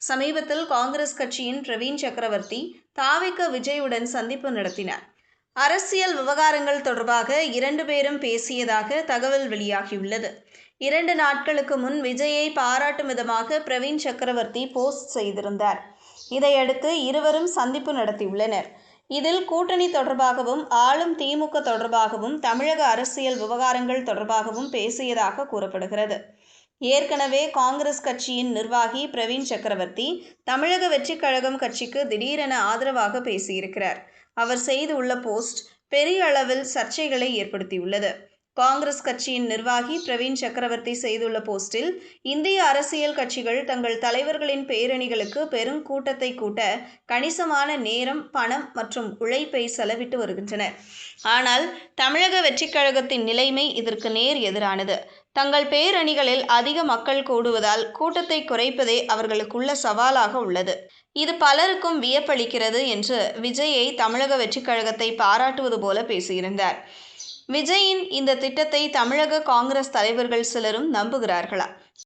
சமீபத்தில் காங்கிரஸ் கட்சியின் பிரவீன் சக்கரவர்த்தி தாவிக விஜயுடன் சந்திப்பு நடத்தினார். அரசியல் விவகாரங்கள் தொடர்பாக 2 பேரும் பேசியதாக தகவல் வெளியாகியுள்ளது. 2 நாட்களுக்கு முன் விஜயை பாராட்டும் விதமாக பிரவீன் சக்கரவர்த்தி போஸ்ட் செய்திருந்தார். இதையடுத்து இருவரும் சந்திப்பு நடத்தியுள்ளனர். இதில் கூட்டணி தொடர்பாகவும், ஆளும் திமுக தொடர்பாகவும், தமிழக அரசியல் விவகாரங்கள் தொடர்பாகவும் பேசியதாக கூறப்படுகிறது. ஏற்கனவே காங்கிரஸ் கட்சியின் நிர்வாகி பிரவீன் சக்கரவர்த்தி தமிழக வெற்றிக் கழகம் கட்சிக்கு திடீரென ஆதரவாக பேசியிருக்கிறார். அவர் செய்துள்ள போஸ்ட் பெரிய அளவில் சர்ச்சைகளை ஏற்படுத்தியுள்ளது. காங்கிரஸ் கட்சியின் நிர்வாகி பிரவீன் சக்கரவர்த்தி செய்துள்ள போஸ்டில், இந்திய அரசியல் கட்சிகள் தங்கள் தலைவர்களின் பேரணிகளுக்கு பெரும் கூட்டத்தை கூட்ட கணிசமான நேரம், பணம் மற்றும் உழைப்பை செலவிட்டு வருகின்றனர். ஆனால் தமிழக வெற்றிக் கழகத்தின் நிலைமை இதற்கு நேர் எதிரானது. தங்கள் பேரணிகளில் அதிக மக்கள் கூடுவதால் கூட்டத்தை குறைப்பதே அவர்களுக்குள்ள சவாலாக உள்ளது. இது பலருக்கும் வியப்பளிக்கிறது என்று விஜயை தமிழக வெற்றிக் கழகத்தை பாராட்டுவது போல பேசியிருந்தார். விஜயின் இந்த திட்டத்தை தமிழக காங்கிரஸ் தலைவர்கள் சிலரும் நம்புகிறார்களா?